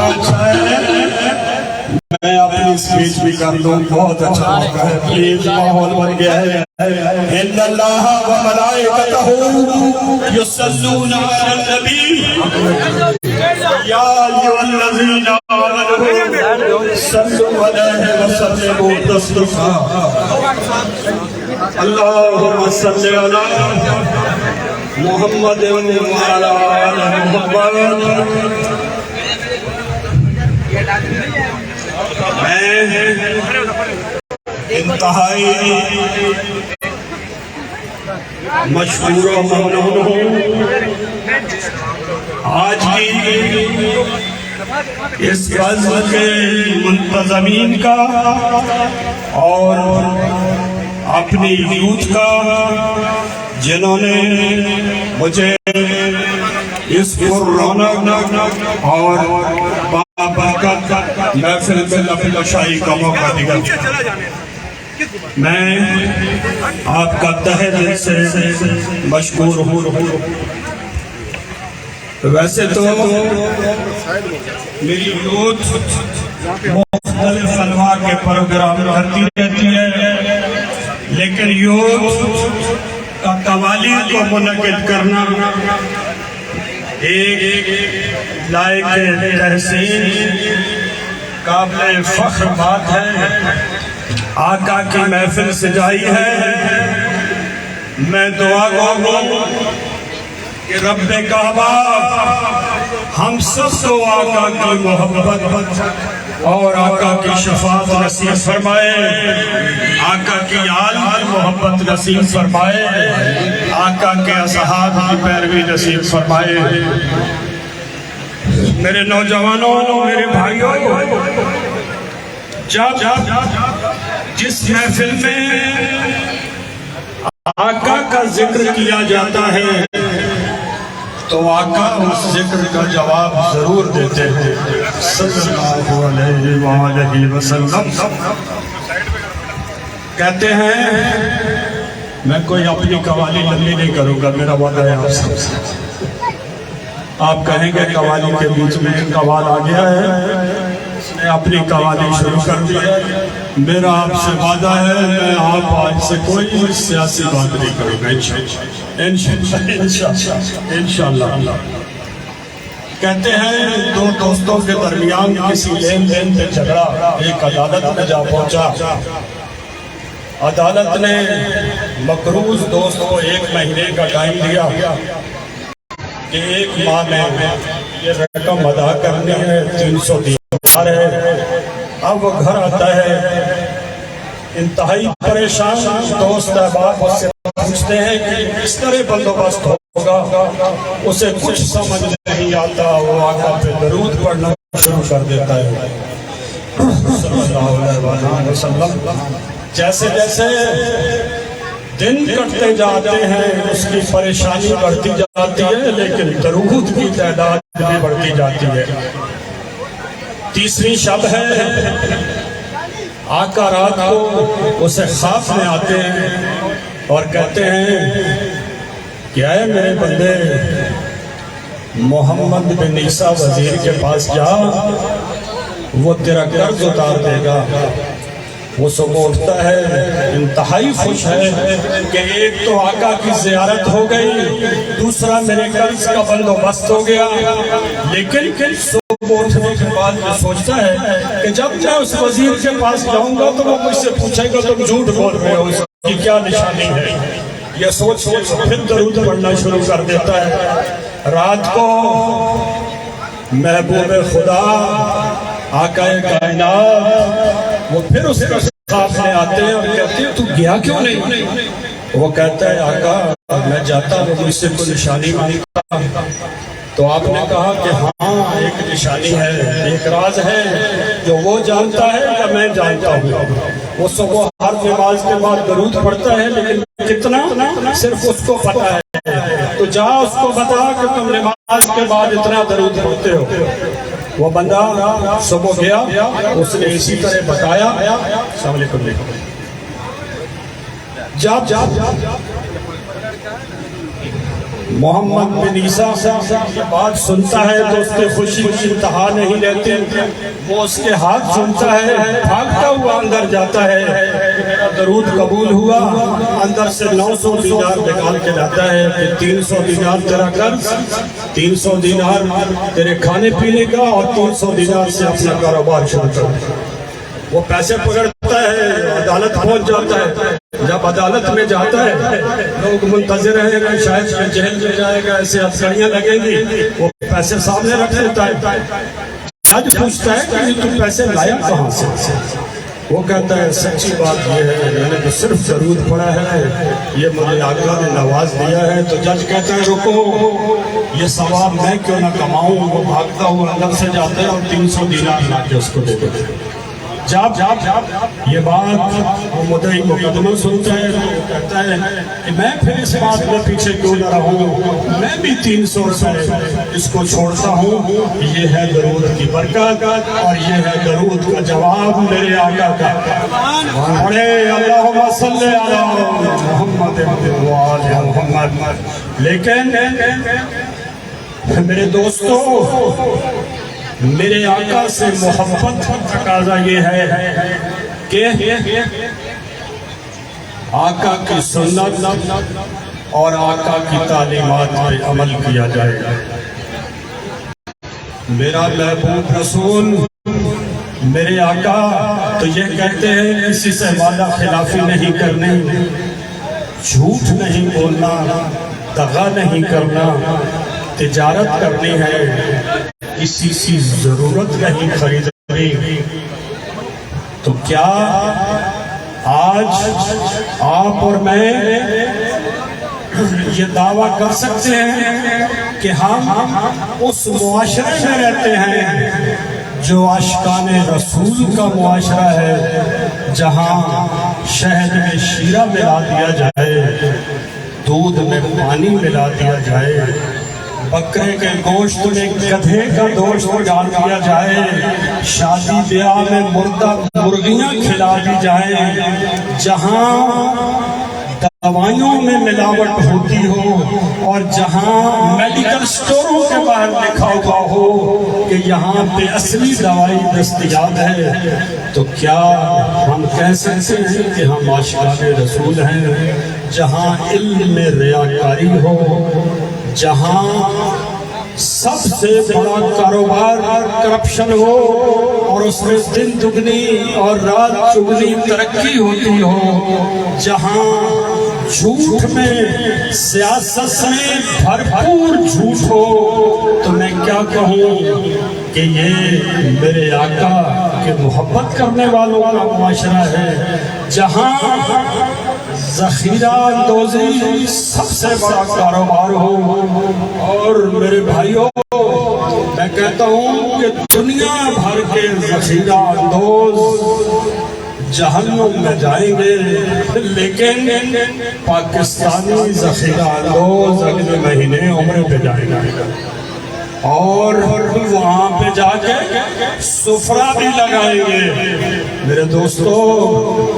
اچھا ہے میں اپنی سپیچ بھی کر لوں بہت اچھا موقع ہے پلیز ماحول بن گیا ہے ان اللہ و ملائکتہ یصلون علی النبی یا ایھا الذین آمنوا صلوا علیہ وسلموا تسلیما اللہم صل علی محمد وعلی آل محمد میں انتہائی مشکور و ممنون ہوں آج کی اس بزم کے منتظمین کا اور اپنی یوتھ کا جنہوں نے مجھے اس رونق اور بابرکت محفل میں لفظ شاہی کا موقع دیا میں آپ کا تہہ دل سے مشکور ہوں ویسے تو میری یوتھ مختلف انواع کے پروگرام کرتی رہتی ہے لیکن یوتھ کا قوالی کو منعقد کرنا ایک لائق تحسین قابل فخر بات ہے آقا کی محفل سجائی ہے میں دعا گو کہ رب کعبہ ہم سب کو آقا کی محبت اور آقا کی شفاعت نصیب فرمائے آقا کی آل محبت نصیب فرمائے آقا کے اصحاب کی پیروی نصیب فرمائے میرے نوجوانوں میرے بھائیوں جب جس محفل میں آقا کا ذکر کیا جاتا ہے تو آقا اس ذکر کا جواب ضرور دیتے ہیں صلی اللہ علیہ وآلہ وسلم کہتے ہیں میں کوئی اپنی قوالی لمبی نہیں کروں گا میرا وعدہ ہے آپ سب سے آپ کہیں گے قوالی کے بیچ میں قوال آ گیا ہے اس نے اپنی قوالی شروع کر دی ہے میرا آپ سے وعدہ ہے میں آپ آج سے کوئی سیاسی بات نہیں کروں گا انشاءاللہ کہتے ہیں دو دوستوں کے درمیان کسی لین دین پہ جھگڑا ایک عدالت میں جا پہنچا عدالت نے مقروض دوست کو 1 مہینے کا ٹائم دیا کہ 1 ماہ میں یہ رقم ادا کرنی ہے 300 دینار ہے اب وہ گھر آتا ہے انتہائی پریشان دوست احباب اس سے پوچھتے ہیں کہ اس طرح بندوبست ہوگا اسے کچھ سمجھ نہیں آتا وہ آقا پہ درود پڑھنا شروع کر دیتا ہے صلی اللہ علیہ وسلم جیسے جیسے دن کٹتے جاتے ہیں اس کی پریشانی بڑھتی جاتی ہے لیکن درود کی تعداد بھی بڑھتی جاتی ہے تیسری شب ہے آقا رات کو اسے خواب میں آتے ہیں اور کہتے ہیں کہ اے میرے بندے محمد بن عیسیٰ وزیر کے پاس جا وہ تیرا قرض اتار دے گا وہ صبح اٹھتا ہے انتہائی خوش ہے کہ ایک تو آقا کی زیارت ہو گئی دوسرا میرے قرض کا بندوبست ہو گیا لیکن صبح اٹھنے کے بعد یہ سوچتا ہے کہ جب میں اس وزیر کے پاس جاؤں گا تو وہ مجھ سے پوچھے گا تم جھوٹ بول رہے ہو اس کی کیا نشانی ہے یہ سوچ پھر درود پڑھنا شروع کر دیتا ہے رات کو محبوب خدا آقا کائنات وہ پھر اس کے خواب میں آتے ہیں اور کہتے ہیں تو گیا کیوں نہیں وہ کہتا ہے آقا میں جاتا ہوں مجھ سے کوئی نشانی مانگتا تو آپ نے کہا کہ ہاں ایک نشانی ہے ایک راز ہے جو وہ جانتا ہے یا میں جانتا ہوں وہ صبح ہر نماز کے بعد درود پڑھتا ہے لیکن کتنا صرف اس کو پتا ہے تو جا اس کو بتا کہ تم نماز کے بعد اتنا درود پڑھتے ہو وہ بندہ صبح گیا اس نے اسی طرح بتایا السلام علیکم جب محمد بن عیسیٰ یہ بات سنتا ہے تو اس کے خوشی کی انتہا نہیں رہتی، وہ اس کے ہاتھ چومتا ہے، بھاگتا ہوا اندر جاتا ہے، میرا درود قبول ہوا، اندر سے 900 دینار نکال کے لاتا ہے کہ 300 دینار تیرا قرض، 300 دینار تیرے کھانے پینے کا، اور 300 دینار سے اپنا کاروبار شروع کر۔ وہ پیسے پکڑتا ہے، عدالت پہنچ جاتا ہے، جب عدالت میں جاتا ہے لوگ منتظر ہیں شاید جیل میں جائے گا، ایسے ہتھکڑیاں لگیں گی، وہ پیسے سامنے رکھ لیتا ہے، جج پوچھتا ہے کہ تم پیسے لایا کہاں سے؟ وہ کہتا ہے سچی بات یہ ہے میں نے تو صرف درود پڑھا ہے، یہ مجھے آقا نے نواز دیا ہے۔ تو جج کہتا ہے رکو، یہ ثواب میں کیوں نہ کماؤں؟ وہ بھاگتا ہوا اندر سے جاتا ہے اور 300 دینار لا کے اس کو دے دیتے ہیں۔ جب یہ بات وہ مدعی مقدمہ سنتا ہے تو وہ کہتا ہے کہ میں پھر اس بات میں پیچھے کیوں نہ رہوں، میں بھی 300 روپے اس کو چھوڑتا ہوں۔ یہ ہے درود کی برکت اور یہ ہے درود کا جواب میرے آقا کا۔ پڑھے اللہم صلی علی محمد و آل محمد۔ لیکن میرے دوستو، میرے آقا سے محبت کا تقاضا یہ ہے کہ آقا کی سنت اور آقا کی تعلیمات پر عمل کیا جائے گا۔ میرا محبوب رسول میرے آقا تو یہ کہتے ہیں کسی سے وعدہ خلافی نہیں کرنی، جھوٹ نہیں بولنا، دغا نہیں کرنا، تجارت کرنی ہے، کسی کی ضرورت نہیں خریدنی۔ تو کیا آج آپ اور میں یہ دعویٰ کر سکتے ہیں کہ ہم اس معاشرے میں رہتے ہیں جو عاشقان رسول کا معاشرہ ہے، جہاں شہد میں شیرہ ملا دیا جائے، دودھ میں پانی ملا دیا جائے، بکرے کے گوشت میں گدھے کا گوشت ڈال دیا جائے، شادی بیاہ میں مردہ مرغیاں کھلا دی جائیں، جہاں دوائیوں میں ملاوٹ ہوتی ہو اور جہاں میڈیکل سٹوروں کے باہر لکھا ہوا ہو کہ یہاں پہ اصلی دوائی دستیاب ہے، تو کیا ہم کہہ سکتے ہیں کہ ہم عاشقان رسول ہیں؟ جہاں علم میں ریاکاری ہو، جہاں سب سے بڑا کاروبار کرپشن ہو اور اس میں دن دگنی اور رات چگنی ترقی ہوتی ہو، جہاں جھوٹ میں سیاست میں بھرپور جھوٹ ہو، تو میں کیا کہوں کہ یہ میرے آقا کے محبت کرنے والوں کا معاشرہ ہے، جہاں ذخیرہ اندوزی سب سے بڑا کاروبار ہو۔ اور میرے بھائیوں، میں کہتا ہوں کہ دنیا بھر کے ذخیرہ اندوز جہنم میں جائیں گے، لیکن پاکستانی ذخیرہ اندوز اگلے مہینے عمرے پہ جائیں گے اور وہاں پہ جا کے سفرہ بھی لگائیں گے۔ میرے دوستو،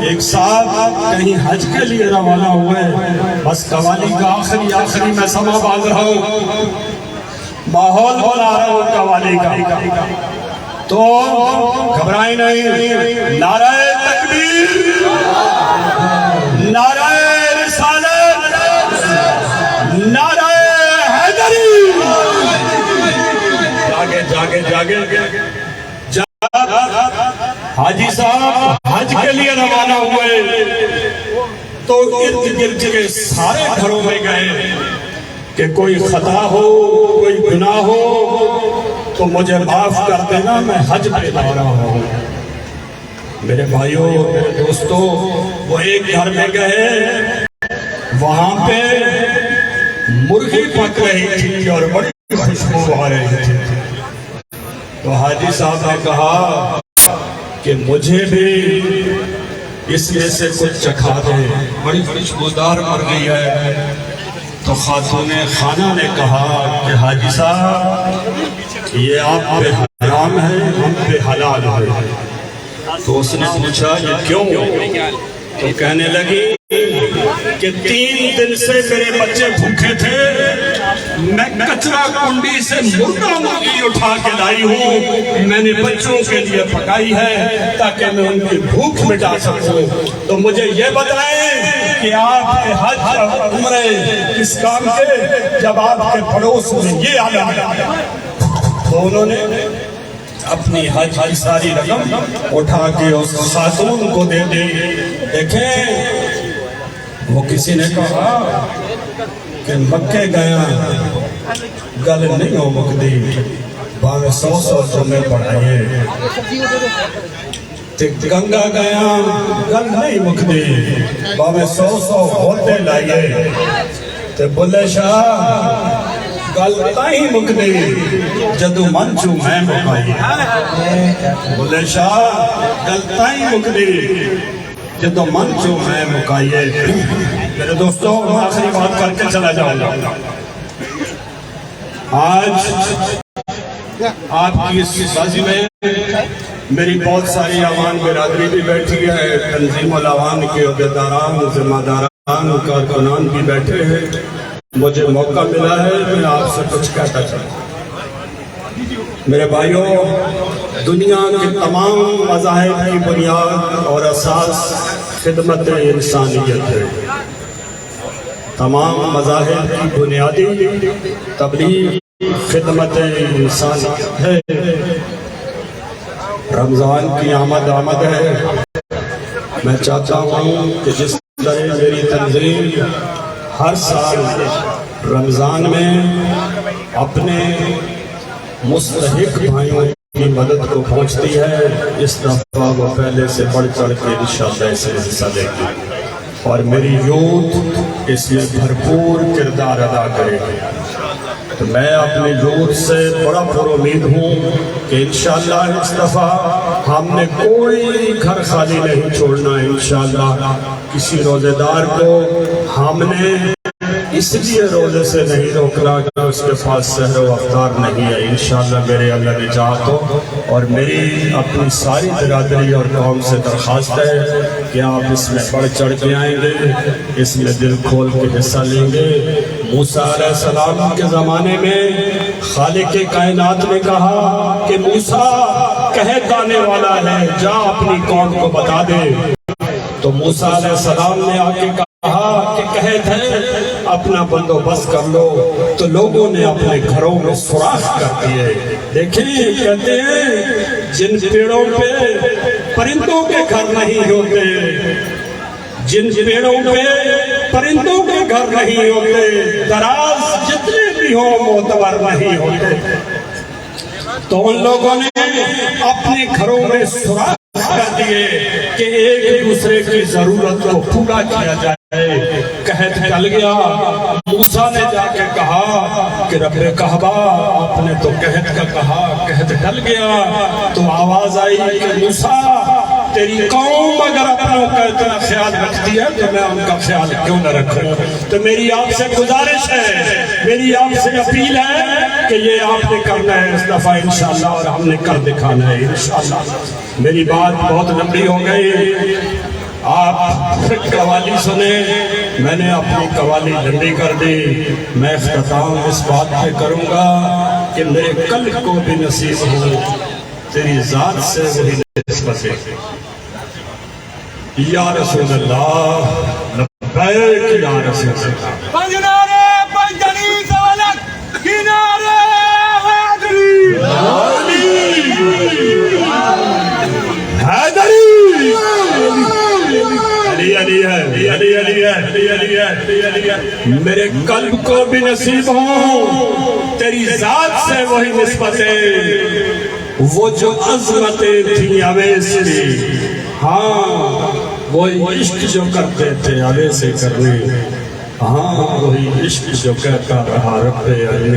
ایک ساتھ کہیں حج کے لیے روانہ ہوئے، بس قوالی کا آخری میں سما باندھ رہا ہوں، ماحول بنا رہا ہوں قوالی کا، تو گھبرائیں نہیں، نعرہ تکبیر، نعرہ رسالت، نعرہ حیدری۔ جاگے جب حاجی صاحب حج کے لیے روانہ ہوئے تو ارد گرد کے سارے گھروں میں گئے کہ کوئی خطا ہو، کوئی گناہ ہو تو مجھے معاف کر دینا، میں حج پہ جا رہا ہوں۔ میرے بھائیوں، میرے دوستو، وہ ایک گھر میں گئے، وہاں پہ مرغی پک رہی تھی اور بڑی خوشبو آ رہی تھی، تو حاجی صاحب نے کہا کہ مجھے بھی اس میں سے کچھ چکھا دیں، بڑی خوشبودار مرغی ہے۔ تو خاتون خانہ نے کہا کہ حاجی صاحب یہ آپ پہ حرام ہے، ہم پہ حلال ہے۔ تو اس نے پوچھا یہ کیوں؟ تو کہنے لگی کہ 3 دن سے میرے بچے بھوکے تھے، میں کچرا کنڈی سے مردہ مرغی اٹھا کے لائی ہوں، میں نے بچوں کے لیے پکائی ہے تاکہ میں ان کی بھوک مٹا سکوں۔ تو مجھے یہ بتائیں کہ آپ کے حج اور عمرے کس کام کے جب آپ کے پڑوس میں یہ عالم ہے؟ تو انہوں نے اپنی حج کی ساری رقم اٹھا کے اس خاتون کو دے دی۔ دیکھیں وہ کسی نے کہا کہ مکے گیا گل نہیں ہو مکدی باویں 100 جمعے پڑھائیے، گنگا گیا گل نہیں مکدی باویں 100 ہوتے لائیے، تے بلے شاہ گل تائی مکدی جدو من چو میں مکائیے، بلے شاہ گل تائی مکدی جدو من چو میں مکائیے۔ میرے دوستوں میں آخری بات کر کے چلا جاؤں گا۔ آج آپ کی اس بازی میں میری بہت ساری عوام برادری بھی بیٹھی ہے، تنظیم العوام کے عہدیداران، ذمہ داران، کارکنان بھی بیٹھے ہیں۔ مجھے موقع ملا ہے میں آپ سے کچھ کہتا چاہتا ہوں۔ میرے بھائیوں، دنیا کے تمام مذاہب کی بنیاد اور اساس خدمت انسانیت ہے۔ تمام مذاہب کی بنیادی تبلیغ خدمت انسانیت ہے۔ رمضان کی آمد ہے، میں چاہتا ہوں کہ جس طرح میری تنظیم ہر سال رمضان میں اپنے مستحق بھائیوں کی مدد کو پہنچتی ہے، اس دفعہ وہ پہلے سے بڑھ چڑھ کے انشاءاللہ اس میں حصہ لے گی، اور میری یوتھ اس میں بھرپور کردار ادا کرے گی۔ تو میں اپنی یوتھ سے بڑا پر امید ہوں کہ انشاءاللہ اس دفعہ ہم نے کوئی گھر خالی نہیں چھوڑنا۔ انشاءاللہ کسی روزے دار کو ہم نے اس لیے روزے سے نہیں روکنا کہ اس کے پاس سحر و افطار نہیں ہے۔ انشاءاللہ میرے اللہ نجات ہو، اور میری اپنی ساری برادری اور قوم سے درخواست ہے کہ آپ اس میں بڑھ چڑھ کے آئیں گے، اس میں دل کھول کے حصہ لیں گے۔ موسیٰ علیہ السلام کے زمانے میں خالق کائنات نے کہا کہ موسیٰ کہہ آنے والا ہے، جا اپنی قوم کو بتا دے۔ تو موسیٰ علیہ السلام نے آ کے کہا کہ قحط ہے، اپنا بندوبست کر لو۔ تو لوگوں نے اپنے گھروں میں سوراخ کر دیے۔ دیکھیں کہتے ہیں جن پیڑوں پہ پرندوں کے گھر نہیں ہوتے، جن پیڑوں پہ پرندوں کے گھر نہیں ہوتے، دراز جتنے بھی ہوں معتبر نہیں ہوتے۔ تو ان لوگوں نے اپنے گھروں میں سوراخ کر دیے کہ ایک دوسرے کی ضرورت کو پورا کیا جائے۔ قحط ٹل گیا۔ موسیٰ نے جا کے کہا کہ رب کعبہ، آپ نے تو قحط کا کہا، قحط ٹل گیا۔ تو آواز آئی کہ موسیٰ تیری قوم اگر اپنوں کا اتنا خیال رکھتی ہے تو میں ان کا خیال کیوں نہ رکھوں۔ تو میری آپ سے گزارش ہے، میری آپ سے اپیل ہے کہ یہ آپ نے کرنا ہے اس دفعہ انشاءاللہ، اور ہم نے کر دکھانا ہے انشاءاللہ۔ میری بات بہت لمبی ہو گئی، آپ قوالی سنیں، میں نے اپنی قوالی لمبی کر دی۔ میں اختتام اس بات پہ کروں گا کہ میرے قلب کو بھی نصیب ہو تیری ذات سے وہی نسبت ہے۔ یا رسول اللہ لبیک یا رسول اللہ۔ کنارے پنجنی سوالک کنارے حیدری علی علی ہے، علی علی ہے، علی علی ہے، علی علی ہے۔ میرے قلب کو بھی نصیب ہو تیری ذات سے وہی نسبت ہے۔ وہ جو عظمتیں تھیں اویس کی، ہاں وہی عشق جو کرتے تھے اویس سے کرنے، ہاں وہی عشق جو کہتا رہا رب علی۔